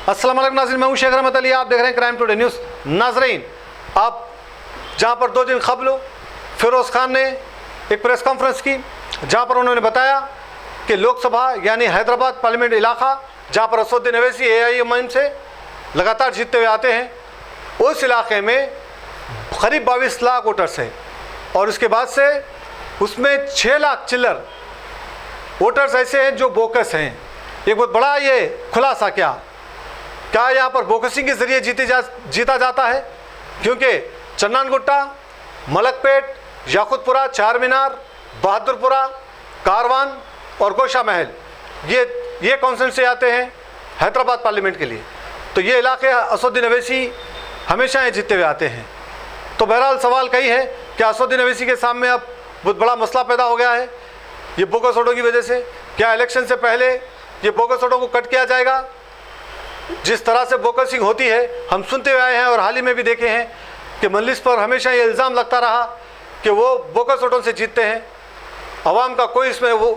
अस्सलाम वालेकुम नाज़रीन, मैं हूं शेख रहमत अली, आप देख रहे हैं क्राइम टुडे न्यूज़। नाज़रीन, आप जहां पर 2 दिन कबल फिरोज़ खान ने एक प्रेस कॉन्फ्रेंस की जहां पर उन्होंने बताया कि लोकसभा यानी हैदराबाद पार्लियामेंट इलाका जहां पर असदुद्दीन अवैसी AIMIM से लगातार जीतते हुए आते हैं, उस इलाके में करीब 22 लाख वोटर्स हैं और उसके बाद से उसमें 6 लाख चिल्लर वोटर्स ऐसे हैं जो बोकस हैं। एक बहुत बड़ा ये खुलासा क्या यहाँ पर बोकसिंग के ज़रिए जीता जाता है? क्योंकि चन्नानगुट्टा, मलकपेट, याकुतपुरा, चार मीनार, बहादुरपुरा, कारवान और गोशा महल ये कॉन्सेंट से आते हैं हैदराबाद पार्लियामेंट के लिए। तो ये इलाके असदुद्दीन अवैसी हमेशा ही जीतते हुए आते हैं। तो बहरहाल सवाल कई है कि असदुद्दीन अवैसी के सामने अब बहुत बड़ा मसला पैदा हो गया है ये बोगस वोटों की वजह से। क्या इलेक्शन से पहले ये बोगस वोटों को कट किया जाएगा? जिस तरह से बोकसिंग होती है हम सुनते हुए आए हैं और हाल ही में भी देखे हैं कि मजलिस पर हमेशा ये इल्ज़ाम लगता रहा कि वो बोकस वोटों से जीतते हैं। अवाम का कोई इसमें वो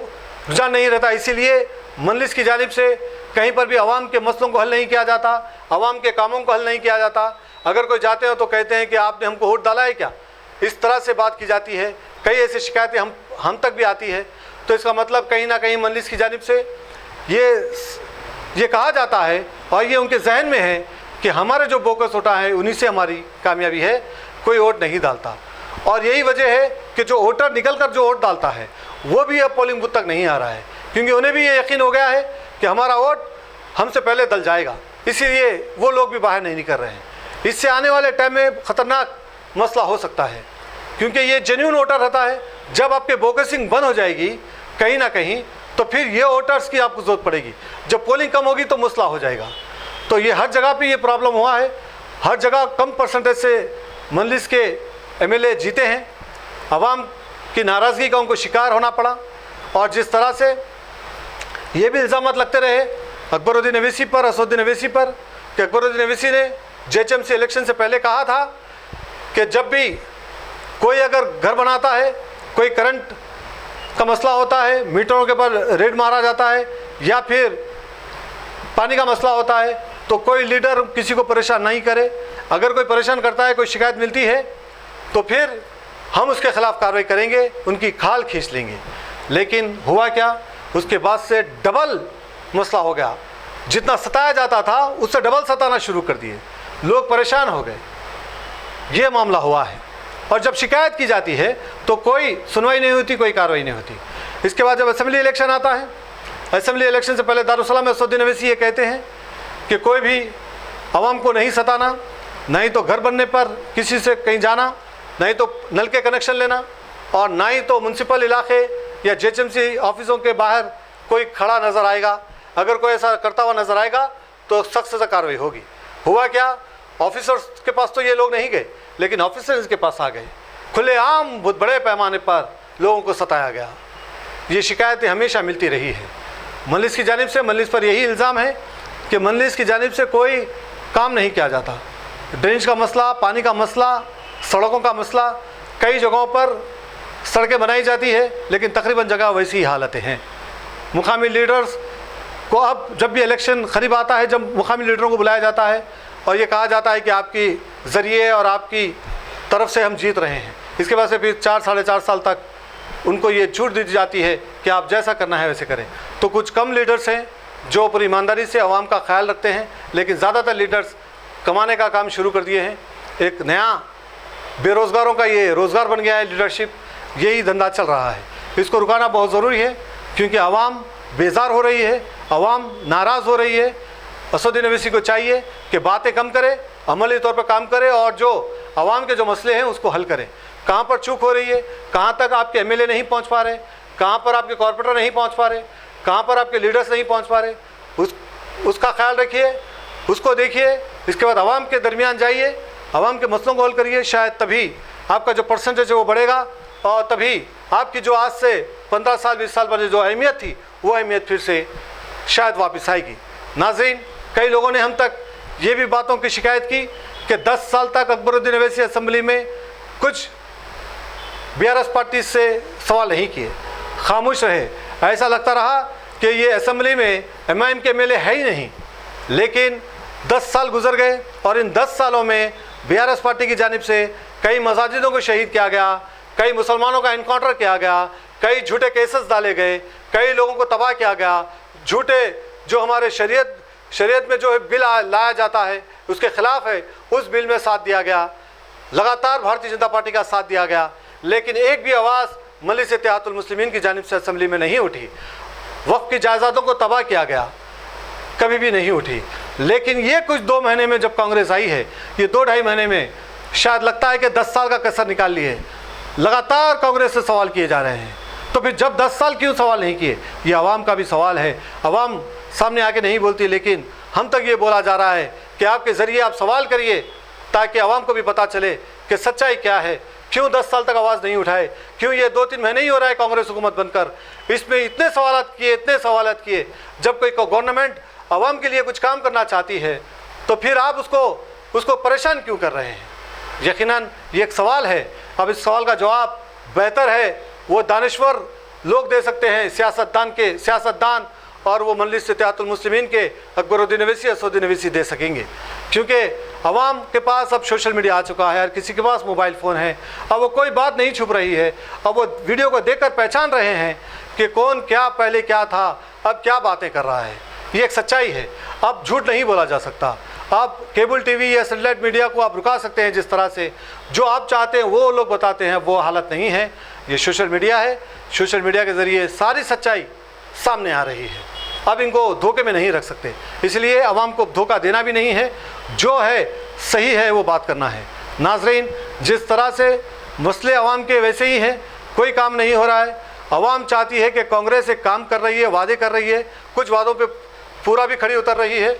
रुझान नहीं रहता, इसीलिए मजलिस की जानिब से कहीं पर भी अवाम के मसलों को हल नहीं किया जाता, अवाम के कामों को हल नहीं किया जाता। अगर कोई जाते हो तो कहते हैं कि आपने हमको वोट डाला है क्या, इस तरह से बात की जाती है। कई ऐसी शिकायतें हम तक भी आती है। तो इसका मतलब कहीं ना कहीं मजलिस की जानिब से ये कहा जाता है और ये उनके जहन में है कि हमारे जो बोकस वोटर हैं उन्हीं से हमारी कामयाबी है, कोई वोट नहीं डालता। और यही वजह है कि जो वोटर निकल कर जो वोट डालता है वो भी अब पोलिंग बूथ तक नहीं आ रहा है, क्योंकि उन्हें भी ये यकीन हो गया है कि हमारा वोट हमसे पहले डल जाएगा, इसीलिए वो लोग भी बाहर नहीं निकल रहे हैं। इससे आने वाले टाइम में ख़तरनाक मसला हो सकता है, क्योंकि ये जेन्युइन वोटर रहता है। जब आपके बोकसिंग बंद हो जाएगी कहीं ना कहीं तो फिर ये वोटर्स की आपको ज़रूरत पड़ेगी। जब पोलिंग कम होगी तो मसला हो जाएगा। तो ये हर जगह पे ये प्रॉब्लम हुआ है, हर जगह कम परसेंटेज से मजलिस के MLA जीते हैं। अवाम की नाराज़गी का उनको शिकार होना पड़ा। और जिस तरह से ये भी इल्ज़ामात लगते रहे अकबरुद्दीन अवैसी पर, असदुद्दीन अवैसी पर, कि अकबरुद्दीन अवैसी ने JHMC इलेक्शन से पहले कहा था कि जब भी कोई अगर घर बनाता है, कोई करंट का मसला होता है, मीटरों के पर रेड मारा जाता है या फिर पानी का मसला होता है, तो कोई लीडर किसी को परेशान नहीं करे। अगर कोई परेशान करता है, कोई शिकायत मिलती है तो फिर हम उसके ख़िलाफ़ कार्रवाई करेंगे, उनकी खाल खींच लेंगे। लेकिन हुआ क्या, उसके बाद से डबल मसला हो गया। जितना सताया जाता था उससे डबल सताना शुरू कर दिए, लोग परेशान हो गए। ये मामला हुआ है। और जब शिकायत की जाती है तो कोई सुनवाई नहीं होती, कोई कार्रवाई नहीं होती। इसके बाद जब असेंबली इलेक्शन आता है, असेंबली इलेक्शन से पहले दारुसलाम में असदुद्दीन अवैसी ये कहते हैं कि कोई भी आवाम को नहीं सताना, नहीं तो घर बनने पर किसी से कहीं जाना, नहीं तो नल के कनेक्शन लेना, और ना ही तो म्यूनसिपल इलाके या JHMC ऑफिसों के बाहर कोई खड़ा नज़र आएगा। अगर कोई ऐसा करता हुआ नज़र आएगा तो सख्त से कार्रवाई होगी। हुआ क्या, ऑफिसर्स के पास तो ये लोग नहीं गए, लेकिन ऑफिसर्स के पास आ गए। खुलेआम बहुत बड़े पैमाने पर लोगों को सताया गया। ये शिकायतें हमेशा मिलती रही है मजलिस की जानिब से। मजलिस पर यही इल्ज़ाम है कि मजलिस की जानिब से कोई काम नहीं किया जाता। ड्रेनेज का मसला, पानी का मसला, सड़कों का मसला, कई जगहों पर सड़कें बनाई जाती है लेकिन तकरीबन जगह वैसी ही हालतें हैं। मुकामी लीडर्स को अब जब भी इलेक्शन करीब आता है, जब मुकामी लीडरों को बुलाया जाता है और ये कहा जाता है कि आपकी ज़रिए और आपकी तरफ से हम जीत रहे हैं, इसके बाद से फिर 4 साढ़े 4 साल तक उनको ये छूट दी जाती है कि आप जैसा करना है वैसे करें। तो कुछ कम लीडर्स हैं जो पूरी ईमानदारी से आवाम का ख्याल रखते हैं, लेकिन ज़्यादातर लीडर्स कमाने का काम शुरू कर दिए हैं। एक नया बेरोज़गारों का ये रोज़गार बन गया है लीडरशिप, यही धंधा चल रहा है। इसको रुकाना बहुत ज़रूरी है, क्योंकि आवाम बेजार हो रही है, आवाम नाराज़ हो रही है। असदुद्दीन अवैसी को चाहिए कि बातें कम करे, अमली तौर पर काम करे और जो आवाम के जो मसले हैं उसको हल करें। कहाँ पर चूक हो रही है, कहाँ तक आपके MLA नहीं पहुँच पा रहे, कहाँ पर आपके कॉर्पोरेटर नहीं पहुँच पा रहे, कहाँ पर आपके लीडर्स नहीं पहुँच पा रहे, उसका ख्याल रखिए, उसको देखिए। इसके बाद आवाम के दरमियान जाइए, आवाम के मसलों को हल करिए। शायद तभी आपका जो परसेंटेज है वो बढ़ेगा और तभी आपकी जो आज से 15 साल 20 साल पहले जो अहमियत थी वो अहमियत फिर से शायद वापस आएगी। नाज़रीन, कई लोगों ने हम तक ये भी बातों की शिकायत की कि 10 साल तक अकबरुद्दीन अवैसी असेंबली में कुछ BRS पार्टी से सवाल नहीं किए, खामोश रहे। ऐसा लगता रहा कि ये असेंबली में MIM के MLA है ही नहीं। लेकिन 10 साल गुजर गए और इन 10 सालों में BRS पार्टी की जानिब से कई मसाजिदों को शहीद किया गया, कई मुसलमानों का इनकाउंटर किया गया, कई झूठे केसेस डाले गए, कई लोगों को तबाह किया गया, झूठे जो हमारे शरीयत में जो बिल लाया जाता है उसके ख़िलाफ़ है, उस बिल में साथ दिया गया। लगातार भारतीय जनता पार्टी का साथ दिया गया, लेकिन एक भी आवाज़ मजलिस इत्तेहादुल मुस्लिमीन की जानिब से असेंबली में नहीं उठी। वक्फ की जायदादों को तबाह किया गया, कभी भी नहीं उठी। लेकिन ये कुछ 2 महीने में जब कांग्रेस आई है, ये 2-2.5 महीने में शायद लगता है कि 10 साल का कसर निकाल लिए। लगातार कांग्रेस से सवाल किए जा रहे हैं, तो फिर जब 10 साल क्यों सवाल नहीं किए? ये आवाम का भी सवाल है। आवाम सामने आके नहीं बोलती, लेकिन हम तक ये बोला जा रहा है कि आपके ज़रिए आप सवाल करिए ताकि आवाम को भी पता चले कि सच्चाई क्या है। क्यों 10 साल तक आवाज़ नहीं उठाए? क्यों ये 2-3 महीने ही हो रहा है कांग्रेस हुकूमत बनकर, इसमें इतने सवाल किए। जब कोई गवर्नमेंट आवाम के लिए कुछ काम करना चाहती है तो फिर आप उसको परेशान क्यों कर रहे हैं? यकीनन ये एक सवाल है। अब इस सवाल का जवाब बेहतर है वो दानिश्वर लोग दे सकते हैं, सियासतदान और वो मजलिस इत्तेहादुल मुस्लिमीन के अकबरुद्दीन अवैसी, असदुद्दीन अवैसी दे सकेंगे, क्योंकि आवाम के पास अब सोशल मीडिया आ चुका है, हर किसी के पास मोबाइल फ़ोन है। अब वो कोई बात नहीं छुप रही है, अब वो वीडियो को देखकर पहचान रहे हैं कि कौन क्या पहले क्या था, अब क्या बातें कर रहा है। ये एक सच्चाई है, अब झूठ नहीं बोला जा सकता। आप केबल टीवी या सैटेलाइट मीडिया को आप रुका सकते हैं जिस तरह से, जो आप चाहते हैं वो लोग बताते हैं, वो हालत नहीं है। ये सोशल मीडिया है, सोशल मीडिया के ज़रिए सारी सच्चाई सामने आ रही है। अब इनको धोखे में नहीं रख सकते, इसलिए आवाम को धोखा देना भी नहीं है, जो है सही है वो बात करना है। नाज़रीन, जिस तरह से मसले आवाम के वैसे ही हैं, कोई काम नहीं हो रहा है। आवाम चाहती है कि कांग्रेस एक काम कर रही है, वादे कर रही है, कुछ वादों पे पूरा भी खड़ी उतर रही है।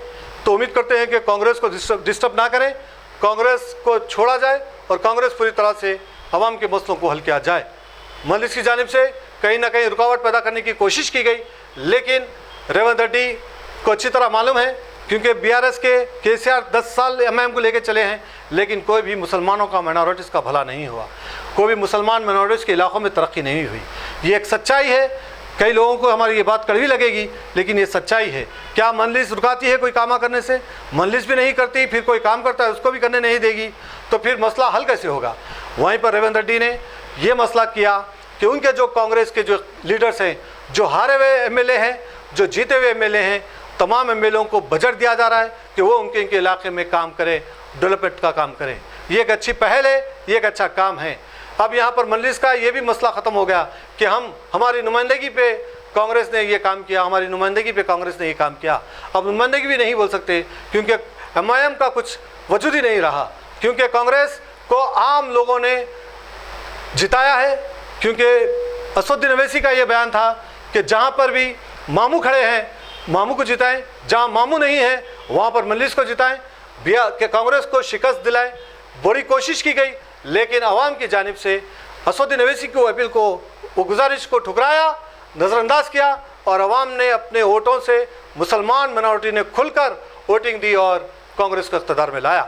तो उम्मीद करते हैं कि कांग्रेस को डिस्टर्ब ना करें, कांग्रेस को छोड़ा जाए और कांग्रेस पूरी तरह से आवाम के मसलों को हल किया जाए। मजलिस की जानिब से कहीं ना कहीं रुकावट पैदा करने की कोशिश की गई, लेकिन रेवंत रेड्डी को अच्छी तरह मालूम है, क्योंकि BRS के KCR 10 साल MIM को लेकर चले हैं, लेकिन कोई भी मुसलमानों का, माइनॉरिटीज़ का भला नहीं हुआ, कोई भी मुसलमान माइनॉरिटीज़ के इलाक़ों में तरक्की नहीं हुई। ये एक सच्चाई है। कई लोगों को हमारी ये बात कड़वी लगेगी, लेकिन ये सच्चाई है। क्या मजलिस रुकाती है कोई काम करने से? मजलिस भी नहीं करती, फिर कोई काम करता है उसको भी करने नहीं देगी, तो फिर मसला हल कैसे होगा? वहीं पर रेवंत रेड्डी ने ये मसला किया कि उनके जो कांग्रेस के जो लीडर्स हैं, जो हारे हुए MLA हैं, जो जीते हुए MLA हैं, तमाम MLA को बजट दिया जा रहा है कि वो उनके इलाके में काम करें, डेवलपमेंट का काम करें। ये एक अच्छी पहल है, ये एक अच्छा काम है। अब यहाँ पर मजलिस का ये भी मसला ख़त्म हो गया कि हमारी नुमाइंदगी पे कांग्रेस ने ये काम किया, हमारी नुमाइंदगी पे कांग्रेस ने ये काम किया। अब नुमाइंदगी भी नहीं बोल सकते, क्योंकि MIM का कुछ वजूद ही नहीं रहा, क्योंकि कांग्रेस को आम लोगों ने जिताया है। क्योंकि असदुद्दीन अवैसी का ये बयान था कि जहाँ पर भी मामू खड़े हैं, मामू को जिताएं, जहाँ मामू नहीं है वहाँ पर मजलिस को जिताएं, कि कांग्रेस को शिकस्त दिलाएं। बड़ी कोशिश की गई, लेकिन आवाम की जानिब से असदुद्दीन अवैसी को अपील को, वो गुजारिश को ठुकराया, नज़रअंदाज किया, और आवाम ने अपने वोटों से, मुसलमान माइनॉरिटी ने खुलकर वोटिंग दी और कांग्रेस को इक़्तिदार में लाया।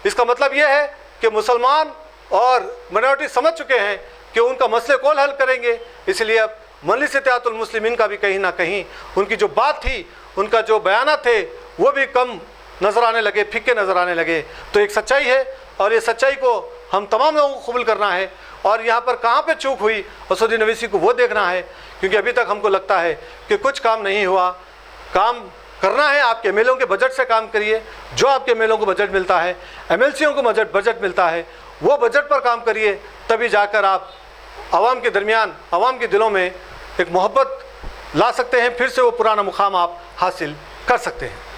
इसका मतलब यह है कि मुसलमान और माइनॉरिटी समझ चुके हैं कि उनका मसले कौन हल करेंगे। इसलिए अब मजलिस इत्तेहादुल मुस्लिमीन का भी कहीं ना कहीं उनकी जो बात थी, उनका जो बयान थे, वो भी कम नज़र आने लगे, फीके नज़र आने लगे। तो एक सच्चाई है, और ये सच्चाई को हम तमाम लोगों को कबूल करना है। और यहाँ पर कहाँ पे चूक हुई असदुद्दीन अवैसी को वो देखना है, क्योंकि अभी तक हमको लगता है कि कुछ काम नहीं हुआ। काम करना है, आपके MLA के बजट से काम करिए, जो आपके MLA को बजट मिलता है, MLCओं को बजट मिलता है, वो बजट पर काम करिए, तभी जाकर आप आवाम के दरमियान, आवाम के दिलों में एक मोहब्बत ला सकते हैं, फिर से वो पुराना मुकाम आप हासिल कर सकते हैं।